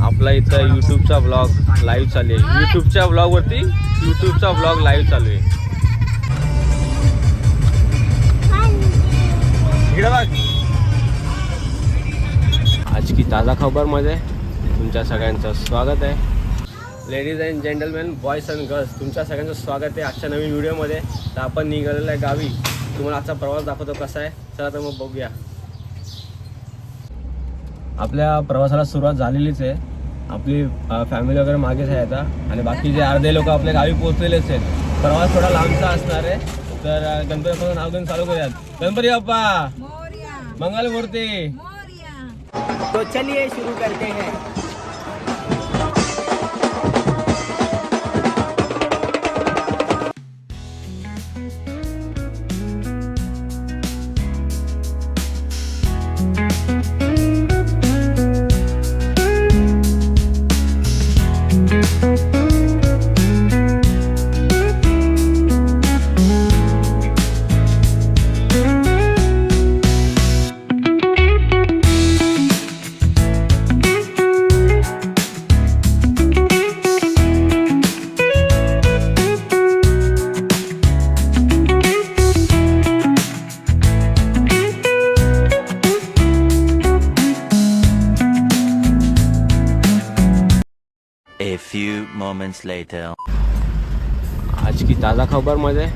आपला इथं यूट्यूबचा blog live चालू आहे. यूट्यूबच्या ब्लॉगवरती यूट्यूबचा ब्लॉग लाईव्ह चालू आहे. इकडे बघ. आज की ताजा खबरमध्ये तुमच्या सगळ्यांचं स्वागत आहे. Ladies and gentleman, boys and girls, तुमच्या सगळ्यांचं स्वागत आहे आजच्या नवीन व्हिडिओमध्ये. तर आपण निघालेलो आहे गावी. तुम्हाला आजचा प्रवास दाखवतो कसा आहे. चला तर मग बघूया. आपल्या प्रवासाला सुरुवात झालेलीच आहे. आपली फॅमिली वगैरे मागेच आहे आता आणि बाकीचे अर्धे लोक आपल्या गावी पोहोचलेलेच आहेत. प्रवास थोडा लांबचा असणार आहे. तर गणपती बाप्पाचं नाव घेऊन चालू करूयात. गणपती बाप्पा मंगल मूर्ती. तो चलिए शुरू करते हैं. A few moments later. आज की ताजा खबरमध्ये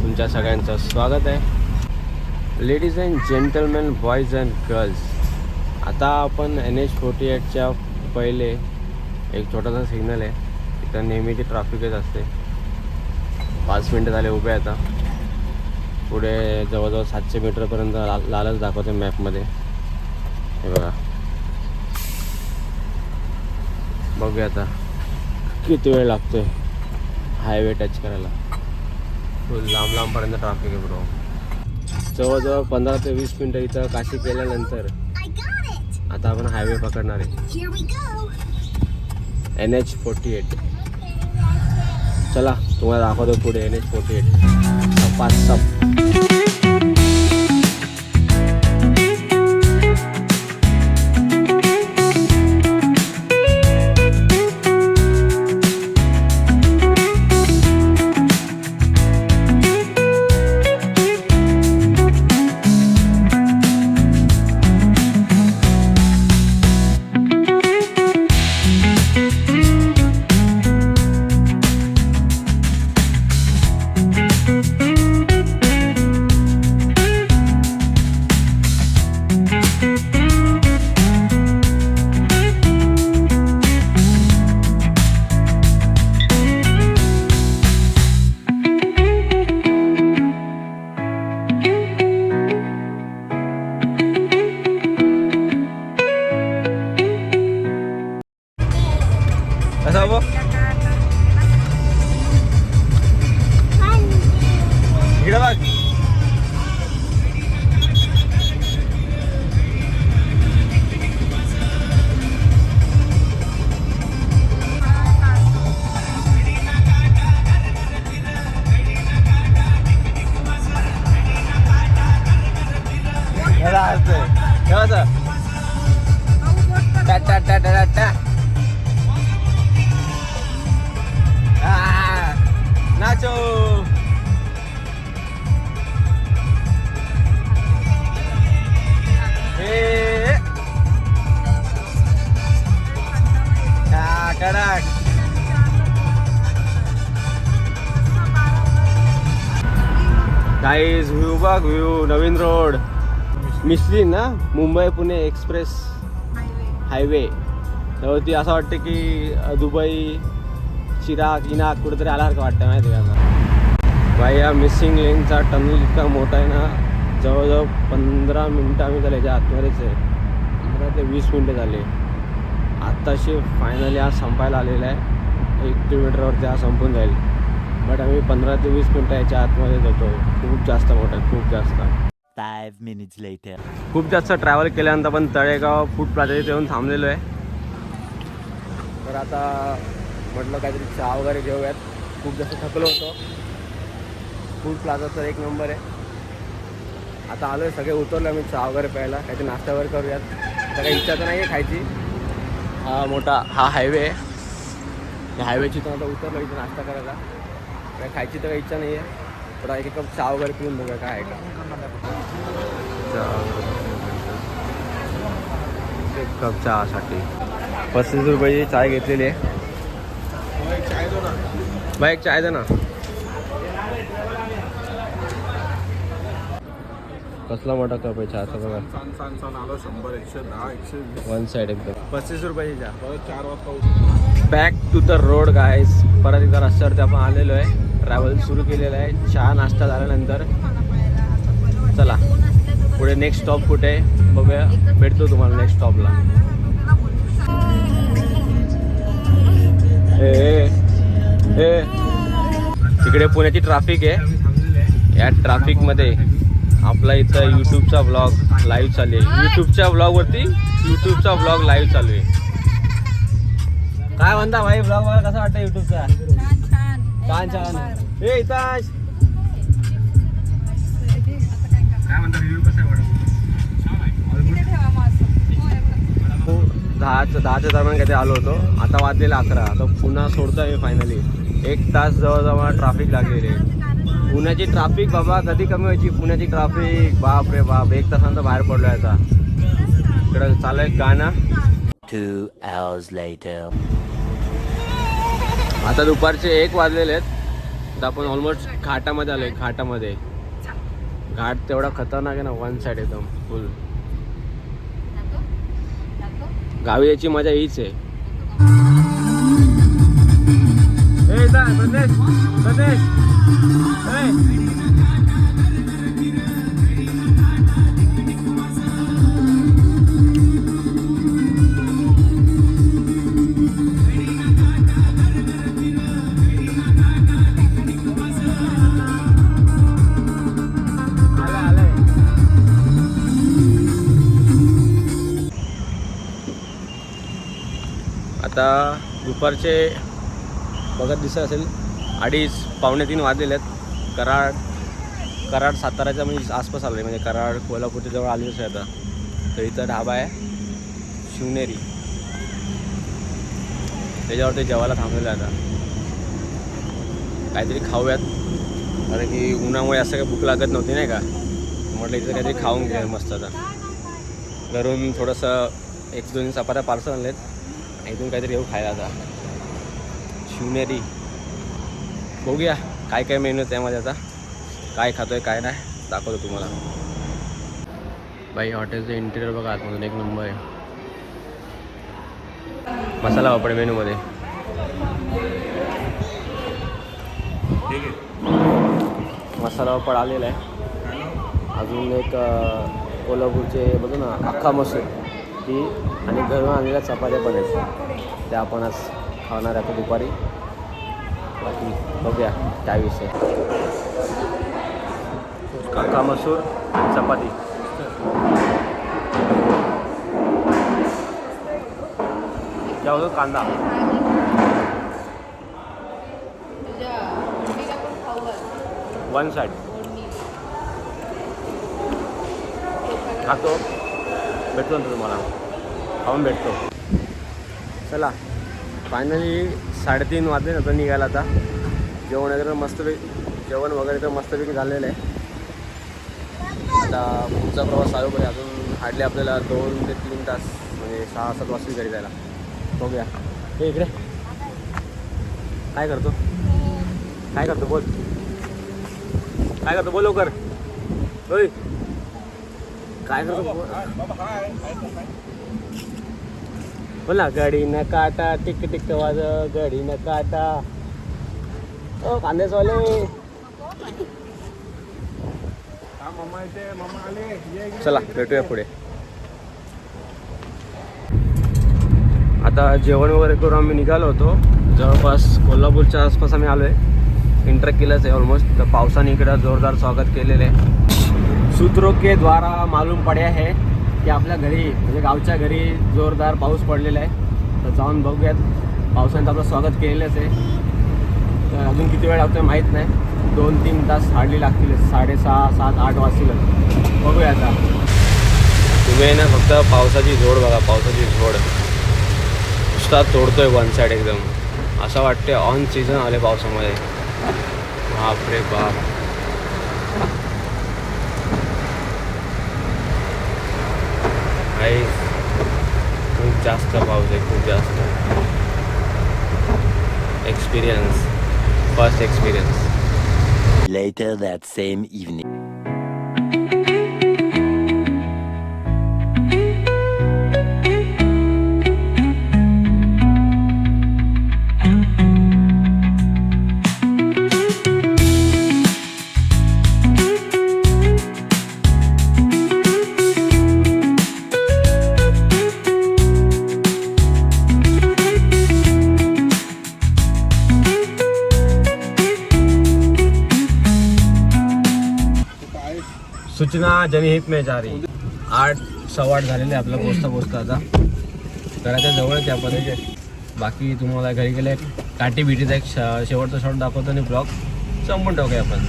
तुमच्या सगळ्यांचं स्वागत आहे. Ladies and gentleman, boys and girls, आता आपण NH48च्या पहिले एक छोटासा सिग्नल आहे. इथं नेहमीची ट्रॅफिकच असते. 5 मिनटं झाले उभे. आता पुढे जवळजवळ 700 मीटरपर्यंत लालच दाखवते मॅपमध्ये. हे बघा, बघूया आता किती वेळ लागतोय हायवे टच करायला. लांब लांबपर्यंत ट्रॅफिक आहे ब्रो. जवळजवळ 15 ते 20 मिनटं इथं काशी केल्यानंतर आता आपण हायवे पकडणार आहे. NH48. चला तुम्हाला दाखवतो पुढे NH48 सपासप. कसा बघ इकडे बघ. नाचो. कडक. गाईज व्ह्यू बघ, व्ह्यू. नवीन रोड मिसली ना, मुंबई पुणे एक्सप्रेस हायवे. तर ती असं वाटतं की दुबई, चिराग, इनाक कुठेतरी आल्यासारखं वाटतं. माहिती का बाई, या मिसिंग लेनचा टनल इतका मोठा आहे ना. जवळजवळ 15 मिनटं आम्ही त्याला याच्या आतमध्येच आहे. 15 ते 20 मिनटं झाले. आत्ताशी फायनली आज संपायला आलेला आहे. 1 किलोमीटरवरती हा संपून जाईल. बट आम्ही 15 ते 20 मिनटं याच्या आतमध्ये जातो. खूप जास्त मोठं आहे, खूप जास्त. 5 minutes later. खूप जास्त ट्रॅव्हल केल्यानंतर आपण तळेगाव फूड प्लाझामध्ये येऊन थांबलेलो आहे. तर आता म्हटलं काहीतरी चहा वगैरे घेऊयात. खूप जास्त थकलो होतो. फूड प्लाझा तर एक नंबर आहे. आता आलो आहे, सगळे उतरलो आम्ही चहा वगैरे प्यायला. काहीतरी नाश्ता वगैरे करूयात. तर काही इच्छा तर नाही आहे खायची. हा मोठा हा हायवे आहे. या हायवेची तर आता उतरलो इथे नाश्ता करायला. काय खायची तर काही इच्छा नाही आहे. तर एक कप चहा वगैरे पिऊन बघूया काय आहे का. एक कप चहासाठी 35 रुपयाची चाय घेतलेली आहे. भाई एक चाय दे ना. कसला मोठा कप आहे चहाचा बघा. वन साईड एकदम 35 रुपयाची चहा. 4 वाजता back to the road guys. परत एकदा रस्त्यावरती आपण आलेलो आहे. ट्रॅव्हल सुरू केलेलं आहे. चहा नाश्ता झाल्यानंतर चला पुढे नेक्स्ट स्टॉप कुठे आहे बघूया. भेटतो तुम्हाला नेक्स्ट स्टॉपला. तिकडे पुण्याची ट्रॅफिक आहे. या ट्रॅफिकमध्ये आपला इथं यूट्यूबचा व्लॉग लाईव्ह चालू आहे. यूट्यूबच्या व्लॉगवरती यूट्यूबचा व्लॉग लाईव्ह चालू आहे. काय म्हणता भाई ब्लॉग मला कसा वाटतं यूट्यूबचा? छान छान. हे इथं काय म्हणता रिव्ह्यू कसा आहे? 10च्या दरम्यान काहीतरी आलो होतो. आता वाजलेला 11. आता पुन्हा सोडतोय मी फायनली. 1 तास जवळजवळ ट्रॅफिक लागलेली आहे. पुण्याची ट्रॅफिक बाबा कधी कमी व्हायची. पुण्याची ट्रॅफिक बाप रे बाप. 1 तासानंतर बाहेर पडलोय आता. इकडं चालू आहे गाणं. 2 hours later. आता दुपारचे 1 वाजलेले आहेत. आता आपण ऑलमोस्ट घाटामध्ये आलोय. घाटामध्ये घाट तेवढा खतरनाक आहे ना. वन साईड एकदम फुल. गावी याची मजा हीच आहे. आता दुपारचे बघत दिसत असेल 2:30 पावणे 3 वाजलेले आहेत. कराड साताराच्या म्हणजे आसपास आलो आहे. म्हणजे कराड कोल्हापूरच्या जवळ आलेच आहे आता. तर इथं ढाबा आहे शिवनेरी. त्याच्यावरती जेवायला थांबलेलं आहे आता. काहीतरी खाऊयात कारण की उन्हामुळे असं काही भूक लागत नव्हती नाही का. म्हटलं इथं काहीतरी खाऊन घ्या मस्त. आता घरून थोडंसं 1-2 चपात्या पार्सल आणलेत. इथून काहीतरी येऊ खायला आता. शिवनेरी बघूया काय काय मेनू आहे त्यामध्ये. आता काय खातोय काय नाही दाखवतो तुम्हाला. बाई हॉटेलचं इंटिरियर बघा आतमधून एक नंबर आहे. मसाला वापड मेनूमध्ये. मसाला वापड आलेला आहे. अजून एक कोल्हापूरचे बघू ना अख्खा मसूर ती आणि घरून आणलेल्या चपात्या पण आहेत. त्या आपण आज खाणार आता दुपारी. बाकी बघूया काय विषय. अख्खा मसूर चपाती. क्या होतं कांदा. वन साईड खातो. भेटतो ना तुम्हाला खाऊन भेटतो. चला फायनली 3:30 वाजले ना तर निघायला आता. जेवण वगैरे तर मस्तपैकी झालेलं आहे. आता पुढचा प्रवास चालू करूया. अजून हार्डली आपल्याला 2 ते 3 तास म्हणजे 6-7 वाजता घरी जायला. बघूया. हे इकडे काय करतो बोल. काय करतो बोल लवकर. होय काय करतो बोल ना. गाडी न काटा टिक टिक वाज गाडी न काटा. ओ कांदेसवाले चला भेटूया पुढे. आता जेवण वगैरे करून आम्ही निघालो होतो. जवळपास कोल्हापूरच्या आसपास आम्ही आलो आहे. इंटर केलंच आहे ऑलमोस्ट. तर पावसाने इकडं जोरदार स्वागत केलेलं आहे. सूत्रों के द्वारा मालूम पडे है की आपल्या घरी म्हणजे गावच्या घरी जोरदार पाऊस पडलेला आहे. तर जाऊन बघूयात. पावसाने आपलं स्वागत केलेलंच आहे. तर अजून किती वेळ लागतो माहीत नाही. 2-3 तास हार्डली लागतील. 6:30, 7, 8 वाजतील. बघूया आता. तुम्ही ना फक्त पावसाची झोड बघा. पावसाची झोड नुसता तोडतोय वन साईड एकदम. असं वाटते ऑन सीझन आले पावसामध्ये. बापरे बाप. काही खूप जास्त पाऊस आहे, खूप जास्त. Experience, first experience. Later that same evening. सूचना जनहित में जारी. 8:15 झालेले आपलं पोचता आता. घराच्या जवळच आपण. बाकी तुम्हाला घरी गेले काठी बिटीचा एक शेवटचा शॉट दाखवतो आणि ब्लॉग संपून टाकूया आपण.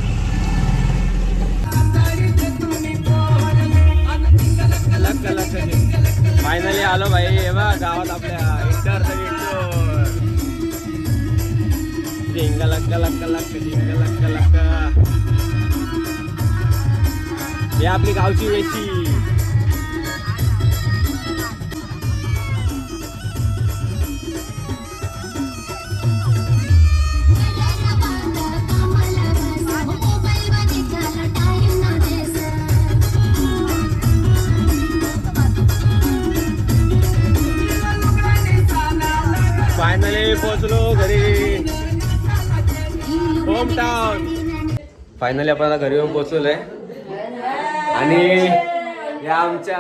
फायनली आलो भाई. हे बा गावात आपल्या ढिंगा लक्का लक्का लक्का ढिंगा लक्का लक्का. ही आपली गावची वेशी. फायनली पोहोचलो घरी. Home town. फायनली आपण आता घरी येऊन पोहोचलोय. आणि या आमच्या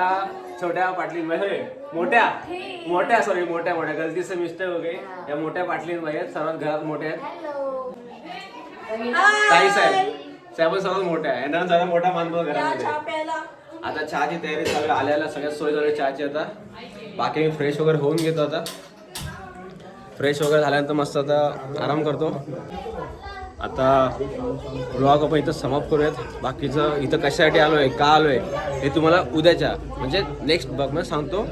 छोट्या पाटलीन बाई, मोठ्या सॉरी मोठ्या गलतीचं मिस्टेक हो गई. या मोठ्या पाटलीन बाई आहेत, सर्वात घरात मोठ्या आहेत. ताई साहेब सर्वात मोठ्या आहे. यांना जरा मोठा मानतो घरामध्ये. आता चहाची तयारी चालू. आल्याला सगळ्यात सोय झाली चहाची. आता बाकी मी फ्रेश वगैरे होऊन घेतो. आता फ्रेश वगैरे झाल्यानंतर मस्त आता आराम करतो. आता ब्लॉग आपण इथं समाप्त करूयात. बाकीचं इथं कशासाठी आलो आहे, का आलो आहे, हे तुम्हाला उद्याच्या म्हणजे नेक्स्ट ब्लॉगमध्ये सांगतो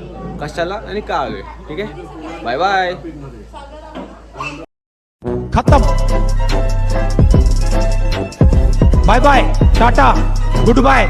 कशाला आणि का आलो आहे. ठीक आहे, बाय बाय. खत्म. बाय बाय, टाटा, गुड बाय.